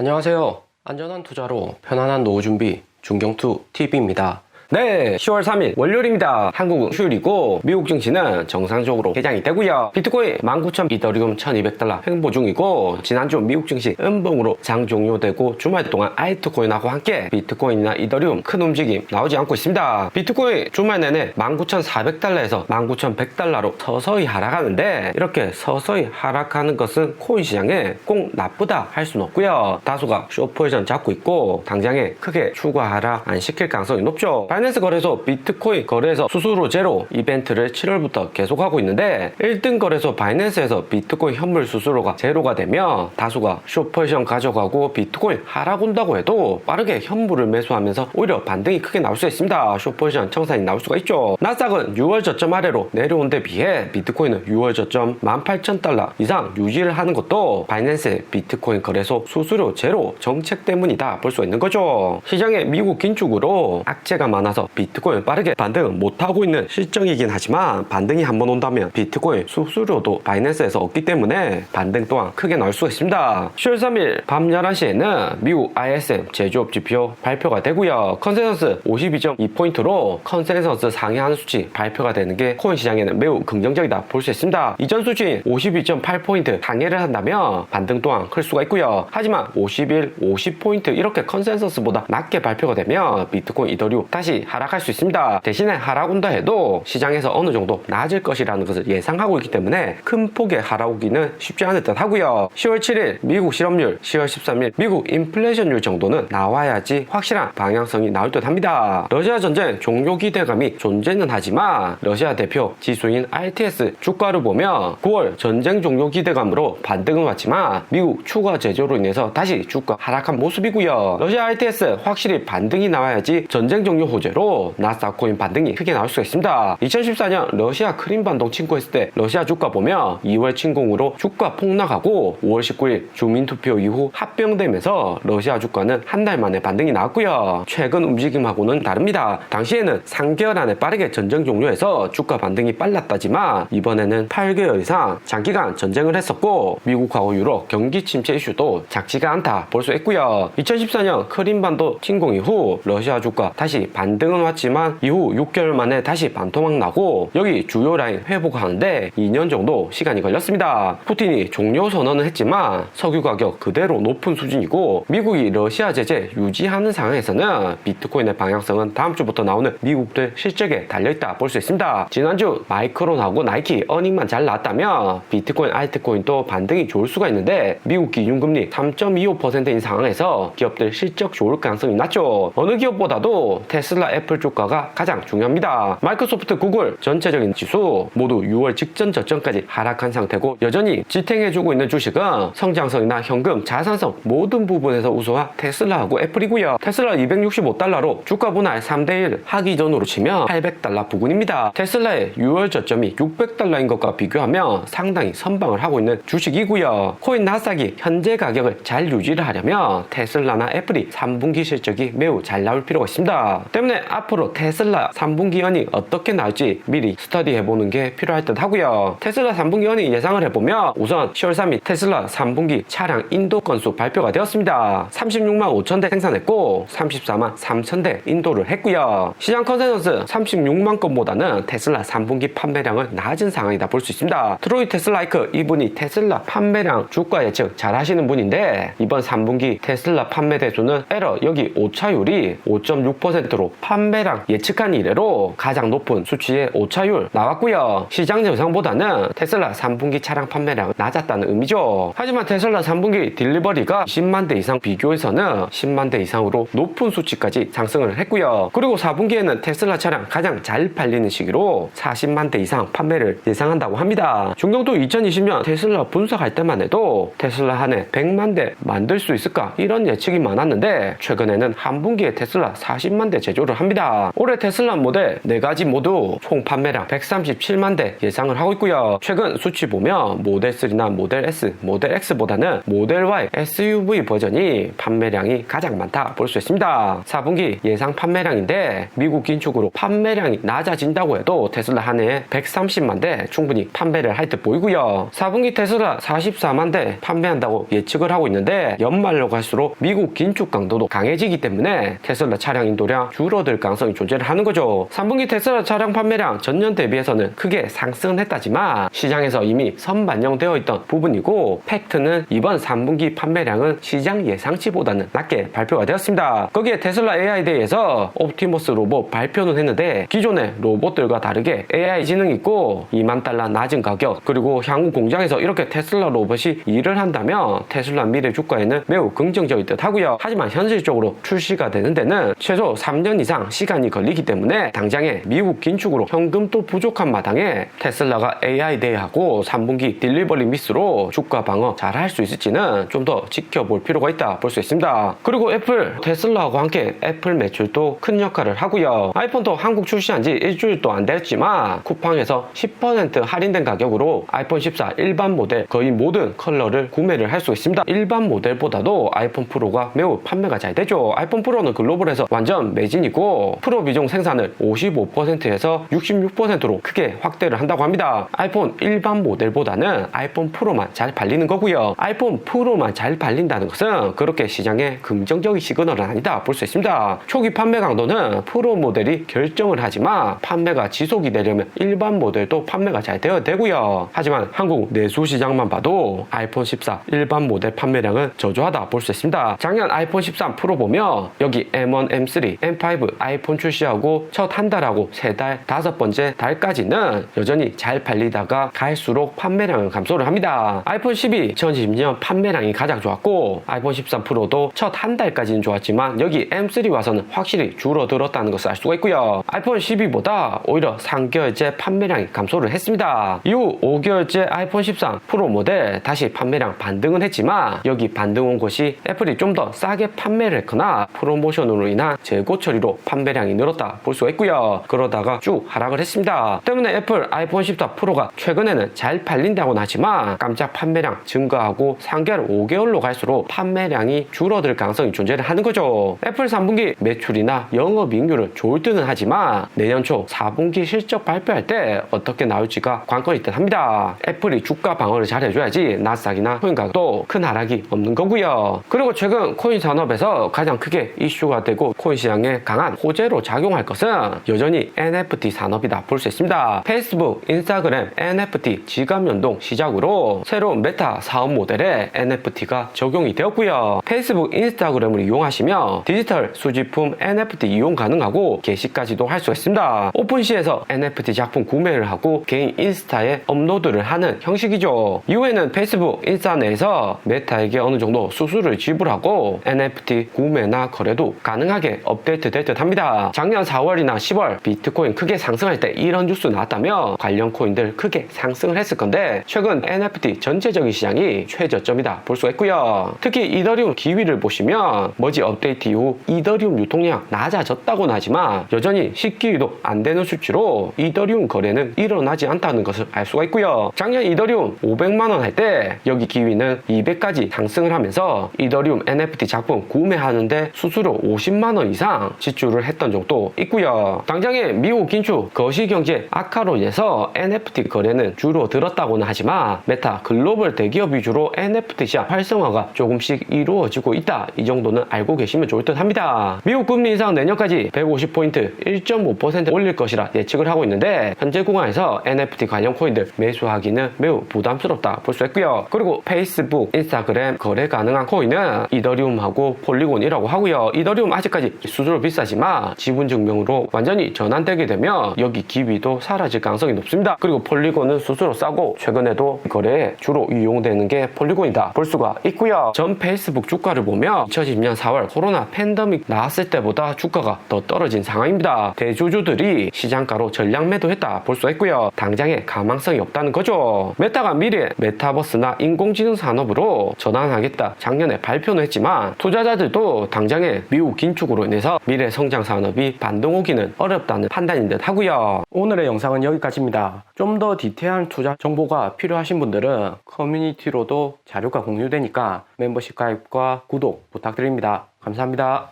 안녕하세요. 안전한 투자로 편안한 노후 준비 중경투 TV입니다. 네, 10월 3일 월요일입니다. 한국은 휴일이고 미국 증시는 정상적으로 개장이 되고요. 비트코인 19,000, 이더리움 1,200달러 횡보 중이고, 지난주 미국 증시 음봉으로 장 종료되고 주말 동안 알트코인하고 함께 비트코인이나 이더리움 큰 움직임 나오지 않고 있습니다. 비트코인 주말 내내 19,400달러에서 19,100달러로 서서히 하락하는데, 이렇게 서서히 하락하는 것은 코인 시장에 꼭 나쁘다 할 수는 없고요. 다수가 숏포지션 잡고 있고 당장에 크게 추가 하락 안 시킬 가능성이 높죠. 바이낸스 거래소 비트코인 거래소 수수료 제로 이벤트를 7월부터 계속하고 있는데, 1등 거래소 바이낸스에서 비트코인 현물 수수료가 제로가 되면 다수가 숏포지션 가져가고 비트코인 하락 온다고 해도 빠르게 현물을 매수하면서 오히려 반등이 크게 나올 수 있습니다. 숏포지션 청산이 나올 수가 있죠. 나스닥은 6월 저점 아래로 내려온 데 비해 비트코인은 6월 저점 18,000달러 이상 유지를 하는 것도 바이낸스의 비트코인 거래소 수수료 제로 정책 때문이다 볼 수 있는 거죠. 시장에 미국 긴축으로 악재가 많아서 비트코인 빠르게 반등은 못하고 있는 실정이긴 하지만, 반등이 한번 온다면 비트코인 수수료도 바이낸스에서 없기 때문에 반등 또한 크게 나올 수가 있습니다. 10월 3일 밤 11시에는 미국 ISM 제조업 지표 발표가 되고요. 컨센서스 52.2포인트로 컨센서스 상회하는 수치 발표가 되는 게 코인 시장에는 매우 긍정적이다 볼 수 있습니다. 이전 수치인 52.8포인트 상회를 한다면 반등 또한 클 수가 있고요. 하지만 51, 50포인트 이렇게 컨센서스보다 낮게 발표가 되면 비트코인, 이더리움 다시 하락할 수 있습니다. 대신에 하락 온다 해도 시장에서 어느 정도 낮을 것이라는 것을 예상하고 있기 때문에 큰 폭의 하락 오기는 쉽지 않을 듯 하고요. 10월 7일 미국 실업률, 10월 13일 미국 인플레이션율 정도는 나와야지 확실한 방향성이 나올 듯 합니다. 러시아 전쟁 종료 기대감이 존재는 하지만 러시아 대표 지수인 RTS 주가를 보면 9월 전쟁 종료 기대감으로 반등은 왔지만 미국 추가 제조로 인해서 다시 주가 하락한 모습이고요. 러시아 RTS 확실히 반등이 나와야지 전쟁 종료 호재로 나스닥 코인 반등이 크게 나올 수가 있습니다. 2014년 러시아 크림 반도 침공했을 때 러시아 주가 보면 2월 침공으로 주가 폭락하고 5월 19일 주민투표 이후 합병되면서 러시아 주가는 한 달 만에 반등이 나왔고요. 최근 움직임하고는 다릅니다. 당시에는 3개월 안에 빠르게 전쟁 종료해서 주가 반등이 빨랐다지만 이번에는 8개월 이상 장기간 전쟁을 했었고 미국하고 유럽 경기 침체 이슈도 작지가 않다 볼 수 있고요. 2014년 크림 반도 침공 이후 러시아 주가 다시 반등은 왔지만 이후 6개월 만에 다시 반토막 나고 여기 주요 라인 회복하는데 2년 정도 시간이 걸렸습니다. 푸틴이 종료 선언은 했지만 석유 가격 그대로 높은 수준이고 미국이 러시아 제재 유지하는 상황에서는 비트코인의 방향성은 다음 주부터 나오는 미국들 실적에 달려있다 볼 수 있습니다. 지난주 마이크론하고 나이키 어닝만 잘 나왔다면 비트코인, 알트코인도 반등이 좋을 수가 있는데 미국 기준금리 3.25%인 상황에서 기업들 실적 좋을 가능성이 낮죠. 어느 기업보다도 테슬라, 애플 주가가 가장 중요합니다. 마이크로소프트, 구글 전체적인 지수 모두 6월 직전 저점까지 하락한 상태고 여전히 지탱해주고 있는 주식은 성장성이나 현금, 자산성 모든 부분에서 우수한 테슬라하고 애플이고요. 테슬라 265달러로 주가 분할 3대1 하기 전으로 치면 800달러 부근입니다. 테슬라의 6월 저점이 600달러인 것과 비교하면 상당히 선방을 하고 있는 주식이고요. 코인 나스닥이 현재 가격을 잘 유지를 하려면 테슬라나 애플이 3분기 실적이 매우 잘 나올 필요가 있습니다. 때문에 앞으로 테슬라 3분기 earning 어떻게 나올지 미리 스터디해보는 게 필요할 듯 하고요. 테슬라 3분기 earning 예상을 해보면 우선 10월 3일 테슬라 3분기 차량 인도 건수 발표가 되었습니다. 36만 5천 대 생산했고 34만 3천 대 인도를 했고요. 시장 컨센서스 36만 건보다는 테슬라 3분기 판매량은 낮은 상황이다 볼 수 있습니다. 트로이 테슬라이크 이분이 테슬라 판매량 주가 예측 잘 하시는 분인데 이번 3분기 테슬라 판매 대수는 에러 여기 오차율이 5.6%로 판매량 예측한 이래로 가장 높은 수치의 오차율 나왔고요. 시장 예상보다는 테슬라 3분기 차량 판매량은 낮았다는 의미죠. 하지만 테슬라 3분기 딜리버리가 10만 대 이상 비교해서는 10만 대 이상으로 높은 수치까지 상승을 했고요. 그리고 4분기에는 테슬라 차량 가장 잘 팔리는 시기로 40만 대 이상 판매를 예상한다고 합니다. 중경도 2020년 테슬라 분석할 때만 해도 테슬라 한 해 100만 대 만들 수 있을까 이런 예측이 많았는데 최근에는 한 분기에 테슬라 40만 대 제조를 발표를 합니다. 올해 테슬라 모델 4가지 모두 총 판매량 137만 대 예상을 하고 있고요. 최근 수치 보면 모델 3나 모델 S, 모델 X보다는 모델 Y SUV 버전이 판매량이 가장 많다 볼 수 있습니다. 4분기 예상 판매량인데 미국 긴축으로 판매량이 낮아진다고 해도 테슬라 한 해에 130만 대 충분히 판매를 할 듯 보이고요. 4분기 테슬라 44만 대 판매한다고 예측을 하고 있는데 연말로 갈수록 미국 긴축 강도도 강해지기 때문에 테슬라 차량 인도량 줄어들 가능성이 존재를 하는 거죠. 3분기 테슬라 차량 판매량 전년 대비해서는 크게 상승은 했다지만 시장에서 이미 선반영되어 있던 부분이고 팩트는 이번 3분기 판매량은 시장 예상치보다는 낮게 발표가 되었습니다. 거기에 테슬라 AI 대회에서 옵티머스 로봇 발표는 했는데 기존의 로봇들과 다르게 AI 지능이 있고 $20,000 낮은 가격 그리고 향후 공장에서 이렇게 테슬라 로봇이 일을 한다면 테슬라 미래 주가에는 매우 긍정적일 듯 하고요. 하지만 현실적으로 출시가 되는 데는 최소 3년 이상 시간이 걸리기 때문에 당장에 미국 긴축으로 현금도 부족한 마당에 테슬라가 AI 대회하고 3분기 딜리버리 미스로 주가 방어 잘 할 수 있을지는 좀 더 지켜볼 필요가 있다 볼 수 있습니다. 그리고 애플, 테슬라하고 함께 애플 매출도 큰 역할을 하고요. 아이폰도 한국 출시한 지 일주일도 안 됐지만 쿠팡에서 10% 할인된 가격으로 아이폰 14 일반 모델 거의 모든 컬러를 구매를 할 수 있습니다. 일반 모델보다도 아이폰 프로가 매우 판매가 잘 되죠. 아이폰 프로는 글로벌에서 완전 매진이고 프로 비중 생산을 55%에서 66%로 크게 확대를 한다고 합니다. 아이폰 일반 모델보다는 아이폰 프로만 잘 팔리는 거고요. 아이폰 프로만 잘 팔린다는 것은 그렇게 시장에 긍정적인 시그널은 아니다 볼 수 있습니다. 초기 판매 강도는 프로 모델이 결정을 하지만 판매가 지속이 되려면 일반 모델도 판매가 잘 되어야 되고요. 하지만 한국 내수 시장만 봐도 아이폰 14 일반 모델 판매량은 저조하다 볼 수 있습니다. 작년 아이폰 13 프로 보면 여기 M1, M3, M5 아이폰 출시하고 첫 한 달하고 세 달, 5번째 달까지는 여전히 잘 팔리다가 갈수록 판매량을 감소를 합니다. 아이폰 12 2020년 판매량이 가장 좋았고 아이폰 13 프로도 첫 한 달까지는 좋았지만 여기 M3 와서는 확실히 줄어들었다는 것을 알 수가 있고요. 아이폰 12보다 오히려 3개월째 판매량이 감소를 했습니다. 이후 5개월째 아이폰 13 프로 모델 다시 판매량 반등은 했지만 여기 반등 온 것이 애플이 좀 더 싸게 판매를 했거나 프로모션으로 인한 재고 처리로 판매량이 늘었다 볼 수가 있고요. 그러다가 쭉 하락을 했습니다. 때문에 애플 아이폰 14 프로가 최근에는 잘 팔린다고는 하지만 깜짝 판매량 증가하고 3개월, 5개월로 갈수록 판매량이 줄어들 가능성이 존재를 하는 거죠. 애플 3분기 매출이나 영업이익률은 좋을 듯은 하지만 내년 초 4분기 실적 발표할 때 어떻게 나올지가 관건일 듯 합니다. 애플이 주가 방어를 잘 해줘야지 나스닥이나 코인 가격도 큰 하락이 없는 거고요. 그리고 최근 코인 산업에서 가장 크게 이슈가 되고 코인 시장에 강한 호재로 작용할 것은 여전히 NFT 산업이다 볼 수 있습니다. 페이스북, 인스타그램, NFT 지갑 연동 시작으로 새로운 메타 사업 모델에 NFT가 적용이 되었고요. 페이스북, 인스타그램을 이용하시면 디지털 수집품 NFT 이용 가능하고 게시까지도 할 수 있습니다. 오픈시에서 NFT 작품 구매를 하고 개인 인스타에 업로드를 하는 형식이죠. 이후에는 페이스북, 인스타 내에서 메타에게 어느 정도 수수료를 지불하고 NFT 구매나 거래도 가능하게 업데이트 될 듯 합니다. 작년 4월이나 10월 비트코인 크게 상승할 때 이런 뉴스 나왔다면 관련 코인들 크게 상승을 했을 건데 최근 NFT 전체적인 시장이 최저점이다 볼 수가 있고요. 특히 이더리움 기위를 보시면 머지 업데이트 이후 이더리움 유통량 낮아졌다고는 하지만 여전히 10기위도 안 되는 수치로 이더리움 거래는 일어나지 않다는 것을 알 수가 있고요. 작년 이더리움 500만원 할 때 여기 기위는 200까지 상승을 하면서 이더리움 NFT 작품 구매하는데 수수료 50만원 이상 지출을 했던 적도 있고요. 당장에 미국 긴축, 거시경제 악화로 인해서 NFT 거래는 줄어들었다고는 하지만 메타 글로벌 대기업 위주로 NFT 시장 활성화가 조금씩 이루어지고 있다. 이 정도는 알고 계시면 좋을 듯 합니다. 미국 금리 인상 내년까지 150포인트 1.5% 올릴 것이라 예측을 하고 있는데 현재 구간에서 NFT 관련 코인들 매수하기는 매우 부담스럽다 볼 수 있고요. 그리고 페이스북, 인스타그램 거래 가능한 코인은 이더리움하고 폴리곤이라고 하고요. 이더리움 아직까지 수수료 비싸지만 지분 증명으로 완전히 전환되게 되면 여기 기위도 사라질 가능성이 높습니다. 그리고 폴리곤은 수수료 싸고 최근에도 거래에 주로 이용되는 게 폴리곤이다 볼 수가 있고요. 전 페이스북 주가를 보면 2020년 4월 코로나 팬데믹 나왔을 때보다 주가가 더 떨어진 상황입니다. 대주주들이 시장가로 전량 매도했다 볼 수가 있고요. 당장에 가망성이 없다는 거죠. 메타가 미래 메타버스나 인공지능 산업으로 전환하겠다 작년에 발표는 했지만 투자자들도 당장에 미국 긴축으로 인해서 미래 성장 산업이 반등 오기는 어렵다는 판단인 듯 하고요. 오늘의 영상은 여기까지입니다. 좀 더 디테일한 투자 정보가 필요하신 분들은 커뮤니티로도 자료가 공유되니까 멤버십 가입과 구독 부탁드립니다. 감사합니다.